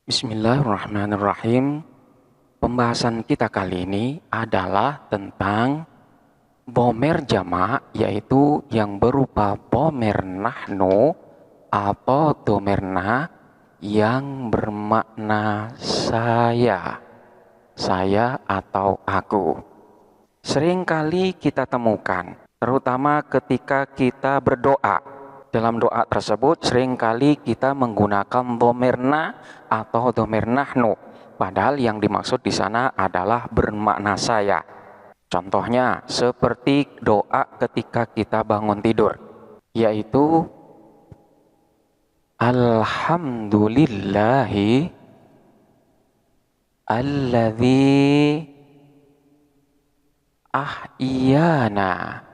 Bismillahirrahmanirrahim. Pembahasan kita kali ini adalah tentang bomer jamak, yaitu yang berupa bomer nahnu atau domerna yang bermakna saya atau aku. Seringkali kita temukan, terutama ketika kita berdoa. Dalam doa tersebut seringkali kita menggunakan domerna atau domer nahnu. Padahal yang dimaksud di sana adalah bermakna saya. Contohnya seperti doa ketika kita bangun tidur, yaitu Alhamdulillahi alladzi ahyana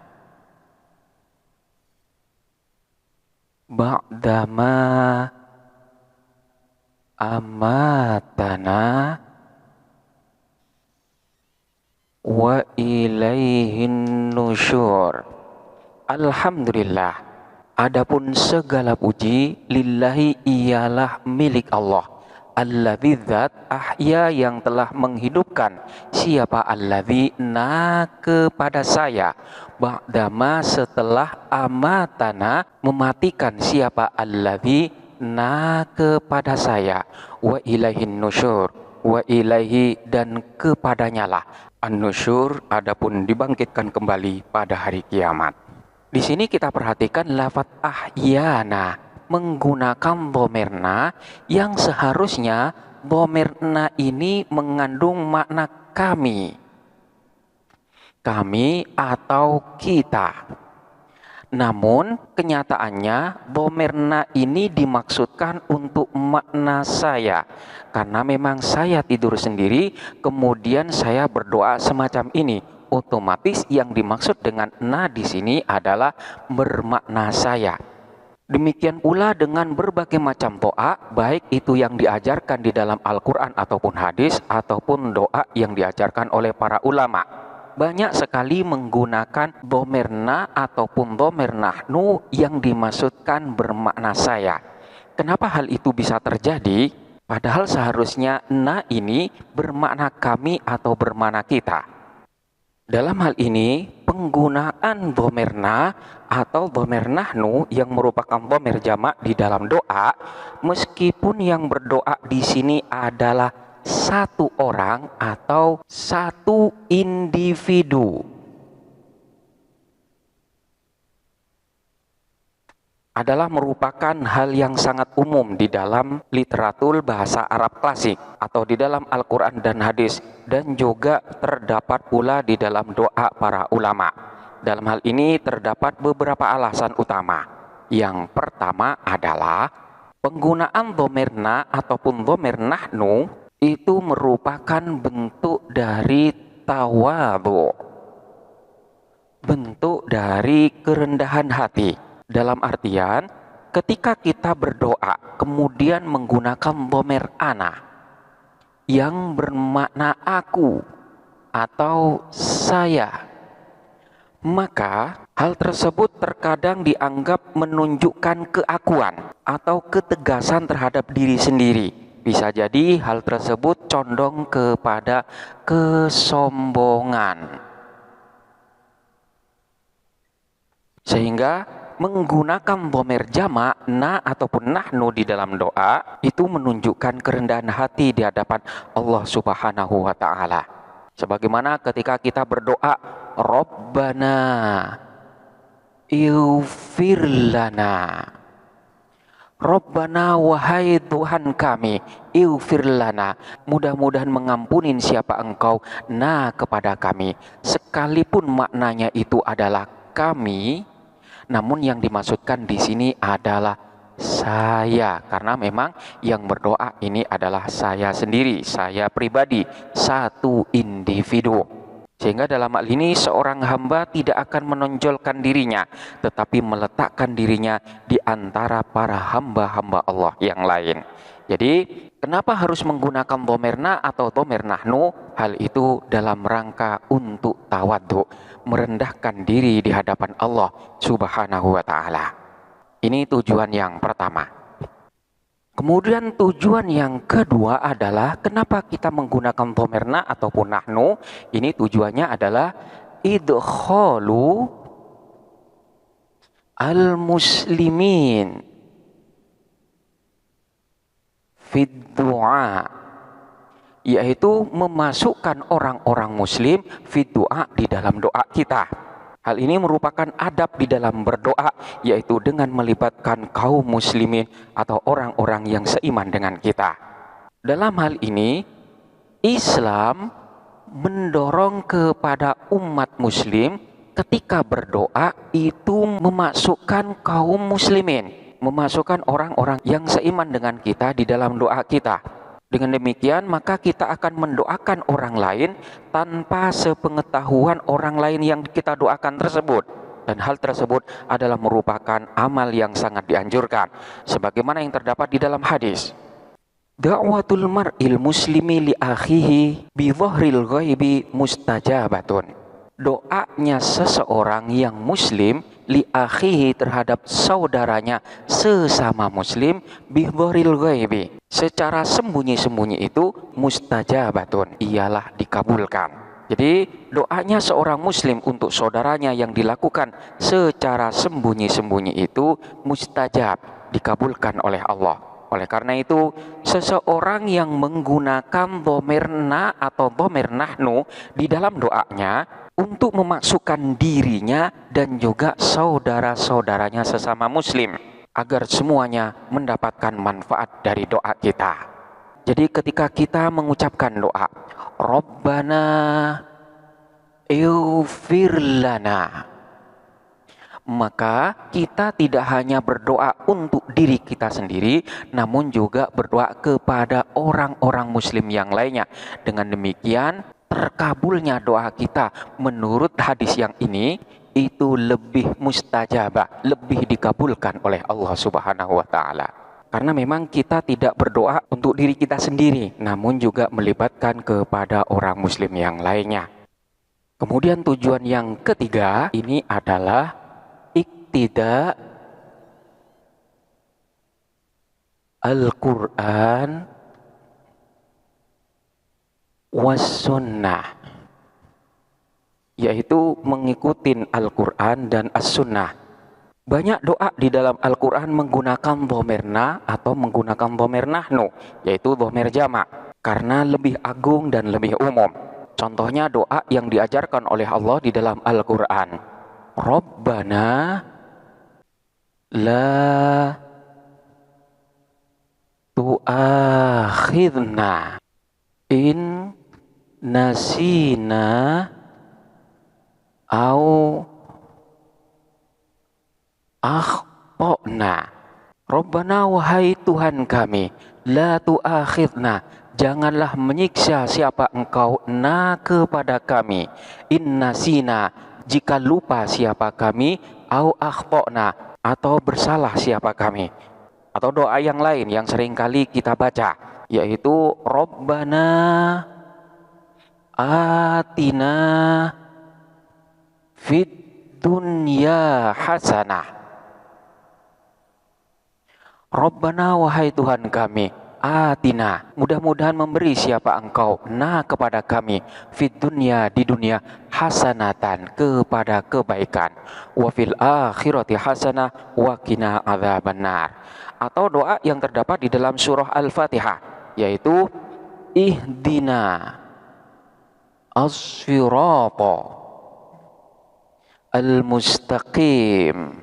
ba'dama amatana wa ilaihin nusyur. Alhamdulillah, adapun segala puji lillahi ialah milik Allah. Alladzi zat ahya yang telah menghidupkan. Siapa alladzi na kepada saya, ba'dama setelah amatana mematikan. Siapa alladzi na kepada saya, wa ilaihin nusyur, wa ilaihi dan kepadanya lah an-nusyur, adapun dibangkitkan kembali pada hari kiamat. Di sini kita perhatikan lafaz ahyana menggunakan domerna yang seharusnya domerna ini mengandung makna kami atau kita. Namun kenyataannya domerna ini dimaksudkan untuk makna saya, karena memang saya tidur sendiri kemudian saya berdoa semacam ini. Otomatis yang dimaksud dengan na di sini adalah bermakna saya. Demikian pula dengan berbagai macam doa, baik itu yang diajarkan di dalam Al-Quran ataupun hadis, ataupun doa yang diajarkan oleh para ulama. Banyak sekali menggunakan domerna ataupun domer nahnu yang dimaksudkan bermakna saya. Kenapa hal itu bisa terjadi? Padahal seharusnya na ini bermakna kami atau bermakna kita. Dalam hal ini, penggunaan domerna atau domer nahnu yang merupakan domer jamak di dalam doa, meskipun yang berdoa di sini adalah satu orang atau satu individu, adalah merupakan hal yang sangat umum di dalam literatur bahasa Arab klasik atau di dalam Al-Quran dan hadis, dan juga terdapat pula di dalam doa para ulama. Dalam hal ini terdapat beberapa alasan utama. Yang pertama adalah penggunaan domerna ataupun domer nahnu itu merupakan bentuk dari tawadhu, bentuk dari kerendahan hati. Dalam artian, ketika kita berdoa kemudian menggunakan domer ana yang bermakna aku atau saya, maka hal tersebut terkadang dianggap menunjukkan keakuan atau ketegasan terhadap diri sendiri. Bisa jadi hal tersebut condong kepada kesombongan. Sehingga menggunakan domer jamak na ataupun nahnu di dalam doa itu menunjukkan kerendahan hati di hadapan Allah Subhanahu wa taala. Sebagaimana ketika kita berdoa, Rabbana ighfir lana. Rabbana, wahai Tuhan kami, ighfir lana, mudah-mudahan mengampunin siapa engkau na kepada kami. Sekalipun maknanya itu adalah kami, namun yang dimaksudkan di sini adalah saya, karena memang yang berdoa ini adalah saya sendiri, saya pribadi, satu individu. Sehingga dalam hal ini seorang hamba tidak akan menonjolkan dirinya, tetapi meletakkan dirinya di antara para hamba-hamba Allah yang lain. Jadi kenapa harus menggunakan domerna atau domer nahnu? Hal itu dalam rangka untuk tawadhu, merendahkan diri di hadapan Allah Subhanahu wa taala. Ini tujuan yang pertama. Kemudian tujuan yang kedua adalah kenapa kita menggunakan dhamirna ataupun nahnu? Ini tujuannya adalah idkhalu al-muslimin fid du'a, yaitu memasukkan orang-orang muslim fid du'a, di dalam doa kita. Hal ini merupakan adab di dalam berdoa, yaitu dengan melibatkan kaum muslimin atau orang-orang yang seiman dengan kita. Dalam hal ini, Islam mendorong kepada umat muslim ketika berdoa itu memasukkan kaum muslimin, memasukkan orang-orang yang seiman dengan kita di dalam doa kita. Dengan demikian, maka kita akan mendoakan orang lain tanpa sepengetahuan orang lain yang kita doakan tersebut. Dan hal tersebut adalah merupakan amal yang sangat dianjurkan, sebagaimana yang terdapat di dalam hadis. Da'watul mar'il muslimi li akhihi bi dhahril ghaibi mustajabatun. Doanya seseorang yang muslim li akhihi, terhadap saudaranya sesama muslim, bi dhahril ghaibi, secara sembunyi-sembunyi itu mustajabatun, ialah dikabulkan. Jadi doanya seorang muslim untuk saudaranya yang dilakukan secara sembunyi-sembunyi itu mustajab, dikabulkan oleh Allah. Oleh karena itu, seseorang yang menggunakan dhamirna atau dhamir nahnu di dalam doanya untuk memasukkan dirinya dan juga saudara-saudaranya sesama muslim, agar semuanya mendapatkan manfaat dari doa kita. Jadi ketika kita mengucapkan doa, Rabbana ighfir lana, maka kita tidak hanya berdoa untuk diri kita sendiri, namun juga berdoa kepada orang-orang muslim yang lainnya. Dengan demikian, terkabulnya doa kita menurut hadis yang ini itu lebih mustajabah, lebih dikabulkan oleh Allah Subhanahu wa taala. Karena memang kita tidak berdoa untuk diri kita sendiri, namun juga melibatkan kepada orang muslim yang lainnya. Kemudian tujuan yang ketiga ini adalah tidak Al-Quran was sunnah, yaitu mengikuti Al-Quran dan As-Sunnah. Banyak doa di dalam Al-Quran menggunakan dhamirna atau menggunakan dhamir nahnu, yaitu dhamir jamak, karena lebih agung dan lebih umum. Contohnya doa yang diajarkan oleh Allah di dalam Al-Quran, Rabbana la tu'akhidna in nasina au akhtana. Rabbana, wahai Tuhan kami, la tu'akhidna, janganlah menyiksa siapa engkau na kepada kami, in nasina, jika lupa siapa kami, au akhtana, atau bersalah siapa kami. Atau doa yang lain yang seringkali kita baca, yaitu Rabbana atina fid dunya hasanah. Rabbana, wahai Tuhan kami, atina, mudah-mudahan memberi siapa engkau na kepada kami, fid dunya, di dunia, hasanatan, kepada kebaikan, wa fil akhirati hasanah wa qina adzabannar. Atau doa yang terdapat di dalam surah Al-Fatihah, yaitu ihdina as-sirata al-mustaqim.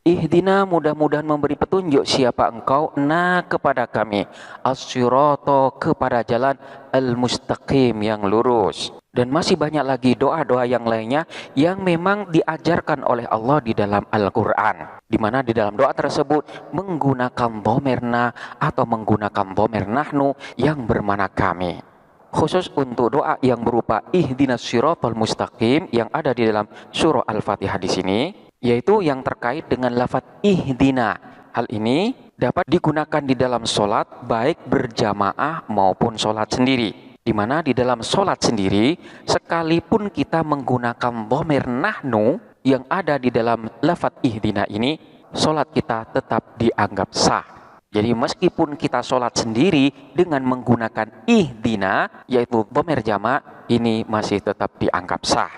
Ihdina, mudah-mudahan memberi petunjuk siapa engkau na kepada kami, as-sirata, kepada jalan, al-mustaqim, yang lurus. Dan masih banyak lagi doa-doa yang lainnya yang memang diajarkan oleh Allah di dalam Al-Quran, di mana di dalam doa tersebut menggunakan dhamirna atau menggunakan dhamir nahnu yang bermakna kami. Khusus untuk doa yang berupa ihdinas siratal mustaqim yang ada di dalam surah Al-Fatihah di sini, yaitu yang terkait dengan lafaz ihdina. Hal ini dapat digunakan di dalam sholat, baik berjamaah maupun sholat sendiri. Di mana di dalam sholat sendiri, sekalipun kita menggunakan dhamir nahnu yang ada di dalam lafaz ihdina ini, sholat kita tetap dianggap sah. Jadi meskipun kita sholat sendiri dengan menggunakan ihdina, yaitu dhamir jamak, ini masih tetap dianggap sah.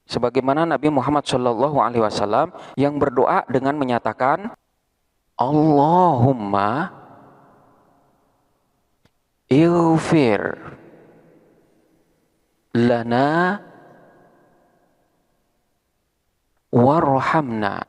Sebagaimana Nabi Muhammad SAW yang berdoa dengan menyatakan, Allahumma ighfir lana warhamna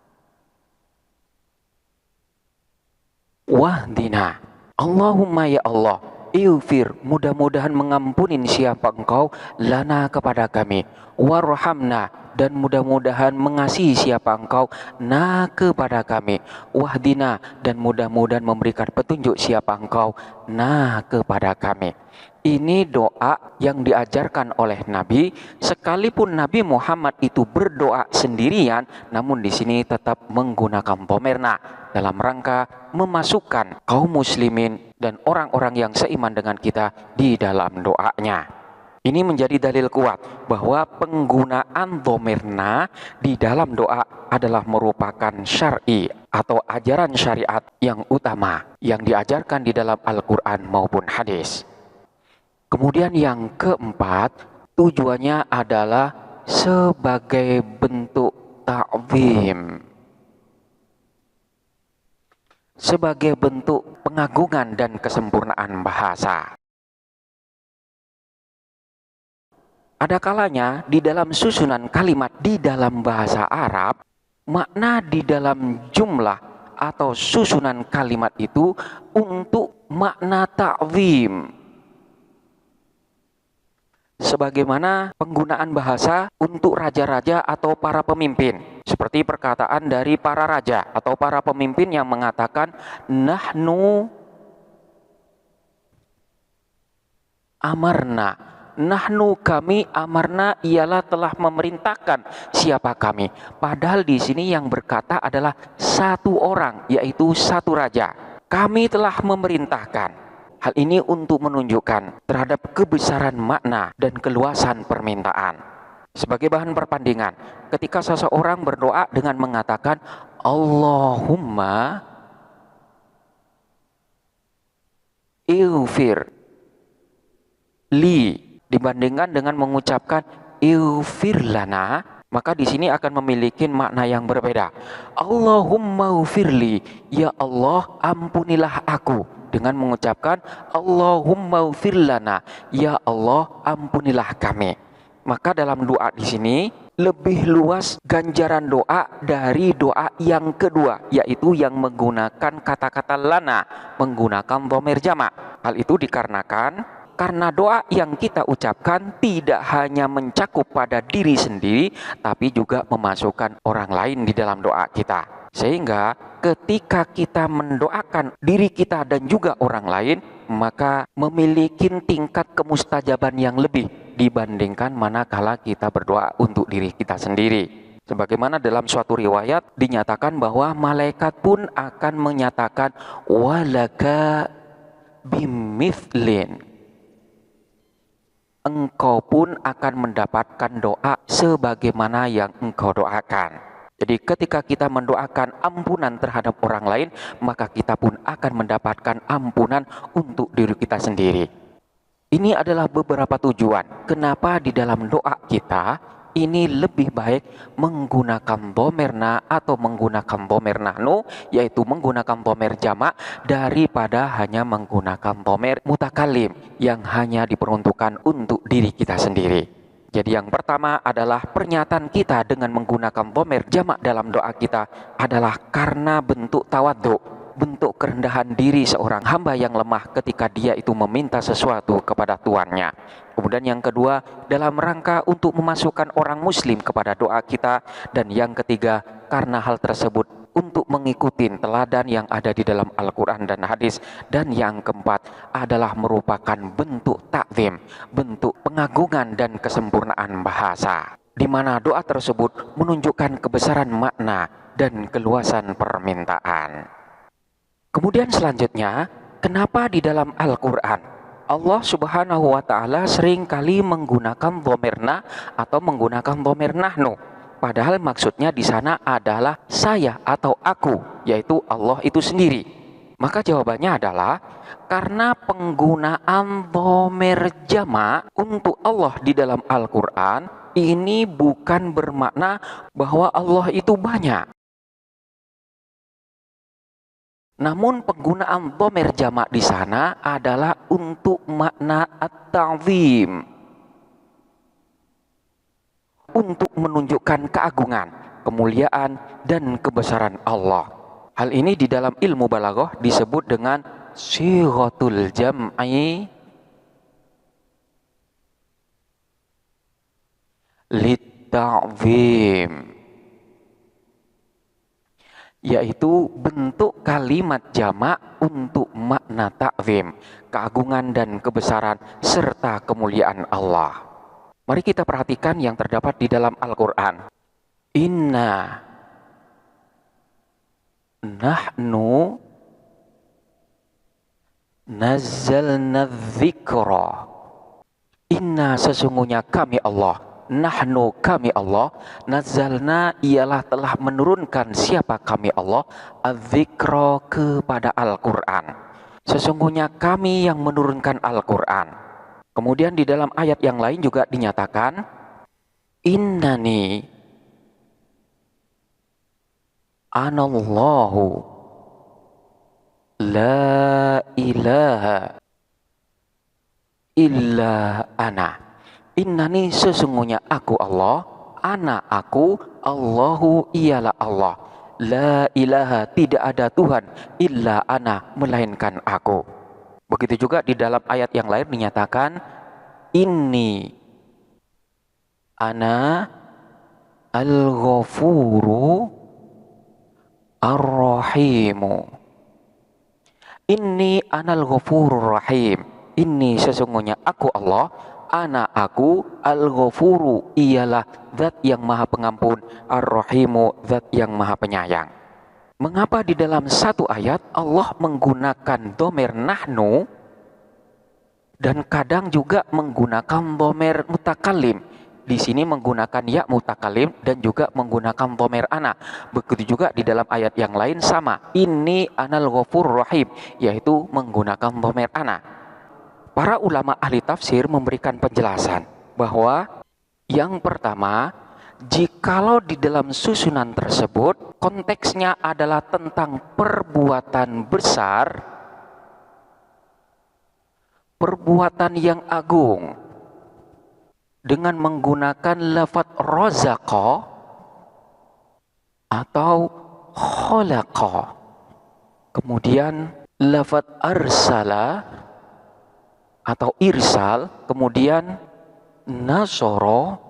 wahdina. Allahumma ya Allah, ighfir, mudah-mudahan mengampunin siapa engkau, lana kepada kami, warhamna, dan mudah-mudahan mengasihi siapa engkau, na kepada kami, wahdina, dan mudah-mudahan memberikan petunjuk siapa engkau, na kepada kami. Ini doa yang diajarkan oleh Nabi, sekalipun Nabi Muhammad itu berdoa sendirian, namun di sini tetap menggunakan dhamir dalam rangka memasukkan kaum muslimin dan orang-orang yang seiman dengan kita di dalam doanya. Ini menjadi dalil kuat bahwa penggunaan dhamir di dalam doa adalah merupakan syar'i atau ajaran syariat yang utama yang diajarkan di dalam Al-Quran maupun hadis. Kemudian yang keempat, tujuannya adalah sebagai bentuk ta'zim, sebagai bentuk pengagungan dan kesempurnaan bahasa. Ada kalanya di dalam susunan kalimat di dalam bahasa Arab, makna di dalam jumlah atau susunan kalimat itu untuk makna ta'zim. Sebagaimana penggunaan bahasa untuk raja-raja atau para pemimpin, seperti perkataan dari para raja atau para pemimpin yang mengatakan nahnu amarna, nahnu kami, amarna ialah telah memerintahkan siapa kami. Padahal di sini yang berkata adalah satu orang, yaitu satu raja. Kami telah memerintahkan. Hal ini untuk menunjukkan terhadap kebesaran makna dan keluasan permintaan. Sebagai bahan perbandingan, ketika seseorang berdoa dengan mengatakan Allahumma ighfir li, dibandingkan dengan mengucapkan ighfir lana, maka di sini akan memiliki makna yang berbeda. Allahumma ighfirli, ya Allah ampunilah aku, dengan mengucapkan Allahumma ighfir lana, ya Allah ampunilah kami. Maka dalam doa di sini lebih luas ganjaran doa dari doa yang kedua, yaitu yang menggunakan kata-kata lana, menggunakan dhamir jamak. Hal itu dikarenakan karena doa yang kita ucapkan tidak hanya mencakup pada diri sendiri, tapi juga memasukkan orang lain di dalam doa kita. Sehingga ketika kita mendoakan diri kita dan juga orang lain, maka memiliki tingkat kemustajaban yang lebih dibandingkan manakala kita berdoa untuk diri kita sendiri. Sebagaimana dalam suatu riwayat dinyatakan bahwa malaikat pun akan menyatakan walaka bimithlin, engkau pun akan mendapatkan doa sebagaimana yang engkau doakan. Jadi ketika kita mendoakan ampunan terhadap orang lain, maka kita pun akan mendapatkan ampunan untuk diri kita sendiri. Ini adalah beberapa tujuan kenapa di dalam doa kita ini lebih baik menggunakan dhamir atau menggunakan dhamir nahnu, yaitu menggunakan dhamir jamak, daripada hanya menggunakan dhamir mutakallim yang hanya diperuntukkan untuk diri kita sendiri. Jadi yang pertama adalah pernyataan kita dengan menggunakan dhamir jamak dalam doa kita adalah karena bentuk tawadhu, bentuk kerendahan diri seorang hamba yang lemah ketika dia itu meminta sesuatu kepada Tuannya. Kemudian yang kedua, dalam rangka untuk memasukkan orang muslim kepada doa kita. Dan yang ketiga, karena hal tersebut untuk mengikuti teladan yang ada di dalam Al-Quran dan hadis. Dan yang keempat adalah merupakan bentuk takzim, bentuk pengagungan dan kesempurnaan bahasa, di mana doa tersebut menunjukkan kebesaran makna dan keluasan permintaan. Kemudian selanjutnya, kenapa di dalam Al-Quran Allah Subhanahu wa Ta'ala sering kali menggunakan dhamir atau menggunakan dhamir nahnu? padahal maksudnya di sana adalah saya atau aku, yaitu Allah itu sendiri. Maka jawabannya adalah karena penggunaan dhamir jamak untuk Allah di dalam Al-Quran ini bukan bermakna bahwa Allah itu banyak. Namun penggunaan dhamir jamak di sana adalah untuk makna at-ta'zim, untuk menunjukkan keagungan, kemuliaan, dan kebesaran Allah. Hal ini di dalam ilmu balaghah disebut dengan sighatul jam'i lit-ta'zim, yaitu bentuk kalimat jamak untuk makna ta'zim, keagungan dan kebesaran serta kemuliaan Allah. Mari kita perhatikan yang terdapat di dalam Al-Quran. Inna nahnu nazzalna dzikra. Inna sesungguhnya kami Allah, nahnu kami Allah, nazzalna ialah telah menurunkan siapa kami Allah, adzikra kepada Al-Quran. Sesungguhnya kami yang menurunkan Al-Quran. Kemudian di dalam ayat yang lain juga dinyatakan, innani anallahu la ilaha illa ana. Innani sesungguhnya aku Allah, ana aku, Allahu ialah Allah. La ilaha tidak ada Tuhan illa ana melainkan aku. Begitu juga di dalam ayat yang lain dinyatakan, inni ana al-ghafuru ar-rahimu. Inni anal ghafurur rahim. Inni sesungguhnya aku Allah, ana aku, al-ghafuru ialah zat yang maha pengampun, ar-rahimu zat yang maha penyayang. Mengapa di dalam satu ayat Allah menggunakan dhamir nahnu dan kadang juga menggunakan dhamir mutakallim? Di sini menggunakan ya mutakallim dan juga menggunakan dhamir ana. Begitu juga di dalam ayat yang lain sama. Inni anal ghafurur rahim, yaitu menggunakan dhamir ana. Para ulama ahli tafsir memberikan penjelasan bahwa yang pertama, jikalau di dalam susunan tersebut konteksnya adalah tentang perbuatan besar, perbuatan yang agung, dengan menggunakan lafaz razaqa atau khalaqa, kemudian lafaz arsala atau irsal, kemudian nasoro,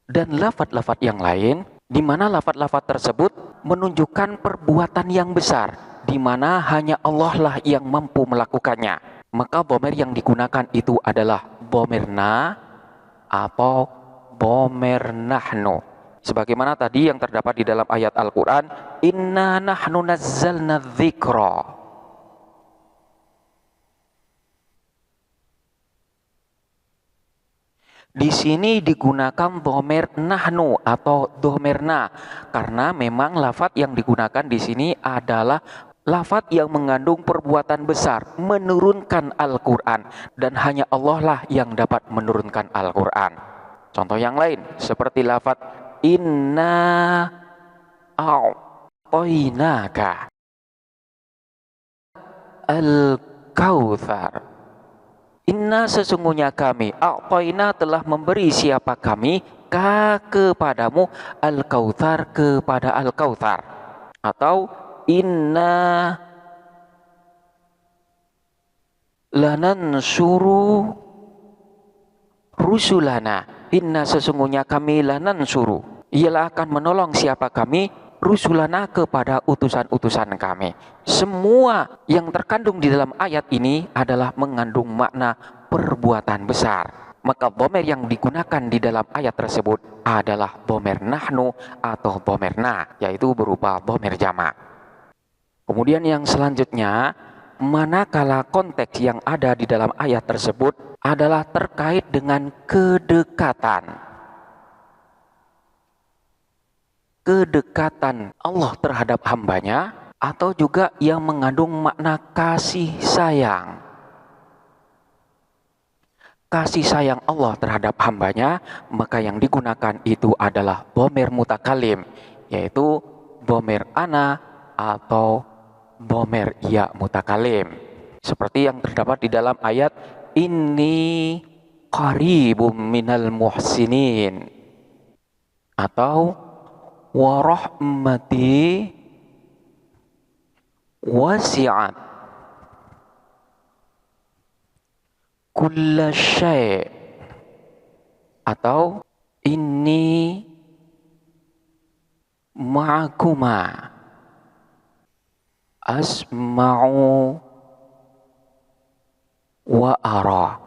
dan lafaz-lafaz yang lain, di mana lafaz-lafaz tersebut menunjukkan perbuatan yang besar, di mana hanya Allah lah yang mampu melakukannya. Maka dhamir yang digunakan itu adalah dhamir na atau dhamir nahnu. Sebagaimana tadi yang terdapat di dalam ayat Al-Quran, inna nahnu nazzalna dzikra. Di sini digunakan dhamir nahnu atau dhamir na karena memang lafaz yang digunakan di sini adalah lafaz yang mengandung perbuatan besar, menurunkan Al-Quran, dan hanya Allah lah yang dapat menurunkan Al-Quran. Contoh yang lain seperti lafaz inna a'tainaka al-kautsar. Inna sesungguhnya kami, a'tayna telah memberi siapa kami, kepadamu, al-kautsar kepada al-kautsar. Atau inna lanansuru rusulana. Inna sesungguhnya kami lanansuru, ialah akan menolong siapa kami, rusulana kepada utusan-utusan kami. Semua yang terkandung di dalam ayat ini adalah mengandung makna perbuatan besar. Maka dhamir yang digunakan di dalam ayat tersebut adalah dhamir nahnu atau dhamir na, yaitu berupa dhamir jamak. Kemudian yang selanjutnya, manakala konteks yang ada di dalam ayat tersebut adalah terkait dengan kedekatan. kedekatan Allah terhadap hambanya, atau juga yang mengandung makna kasih sayang. Kasih sayang Allah terhadap hambanya, maka yang digunakan itu adalah dhamir mutakalim, yaitu dhamir ana atau dhamir ya mutakalim. Seperti yang terdapat di dalam ayat inni qaribum minal muhsinin, atau wa rahmati wasi'at kulla syai', atau inni ma'akuma asma'u wa ara.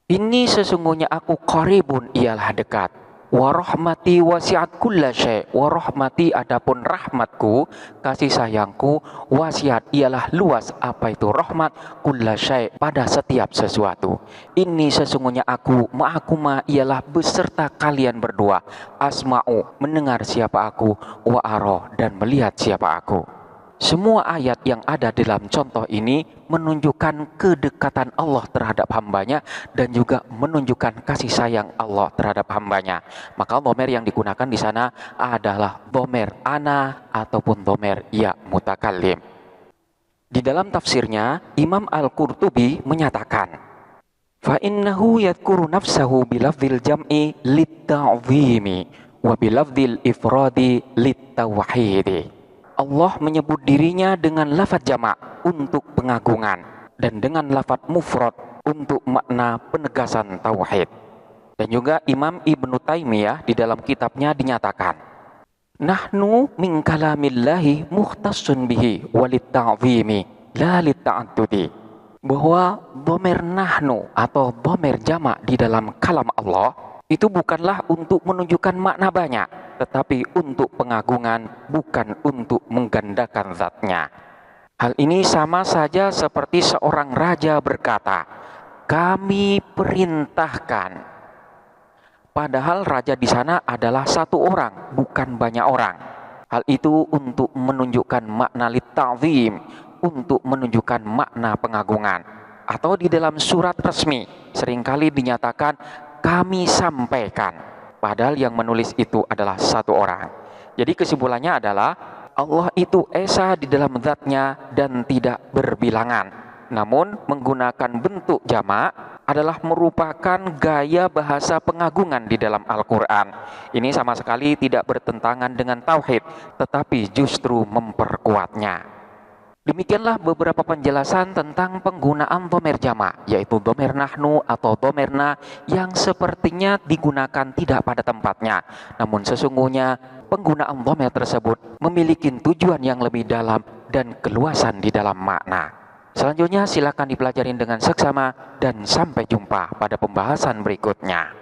Ini sesungguhnya aku qaribun, ialah dekat. Wa rahmati wasi'at kulla syai'. Wa rahmati adapun rahmatku, kasih sayangku, wasi'at ialah luas. Apa itu rahmat? Kulla syai', pada setiap sesuatu. Ini sesungguhnya aku ma'akuma, ialah beserta kalian berdua. Asma'u, mendengar siapa aku, wa ara, dan melihat siapa aku. Semua ayat yang ada dalam contoh ini menunjukkan kedekatan Allah terhadap hambanya dan juga menunjukkan kasih sayang Allah terhadap hambanya. Maka dhamir yang digunakan di sana adalah dhamir ana ataupun dhamir ya mutakallim. Di dalam tafsirnya, Imam Al-Qurtubi menyatakan, fa innahu yadhkuru nafsahu bilafdzil jam'i lit-ta'zimi wa bilafdzil ifradi lit-tauhidi. Allah menyebut dirinya dengan lafaz jamak untuk pengagungan dan dengan lafaz mufrad untuk makna penegasan tauhid. Dan juga Imam Ibnu Taimiyah di dalam kitabnya dinyatakan, nahnu min kalamillahi mukhtassun bihi walit ta'zimi la lit ta'addudi, bahwa dhamir nahnu atau dhamir jamak di dalam kalam Allah itu bukanlah untuk menunjukkan makna banyak, tetapi untuk pengagungan, bukan untuk menggandakan zatnya. Hal ini sama saja seperti seorang raja berkata, kami perintahkan. Padahal raja di sana adalah satu orang, bukan banyak orang. Hal itu untuk menunjukkan makna lit-ta'zim, untuk menunjukkan makna pengagungan. Atau di dalam surat resmi, seringkali dinyatakan, kami sampaikan, padahal yang menulis itu adalah satu orang. Jadi kesimpulannya adalah Allah itu esa di dalam zatnya dan tidak berbilangan. Namun menggunakan bentuk jamak adalah merupakan gaya bahasa pengagungan di dalam Al-Quran. Ini sama sekali tidak bertentangan dengan tauhid, tetapi justru memperkuatnya. Demikianlah beberapa penjelasan tentang penggunaan dhamir jamak, yaitu dhamir nahnu atau dhamir na, yang sepertinya digunakan tidak pada tempatnya. Namun sesungguhnya penggunaan dhamir tersebut memiliki tujuan yang lebih dalam dan keluasan di dalam makna. Selanjutnya silakan dipelajari dengan seksama dan sampai jumpa pada pembahasan berikutnya.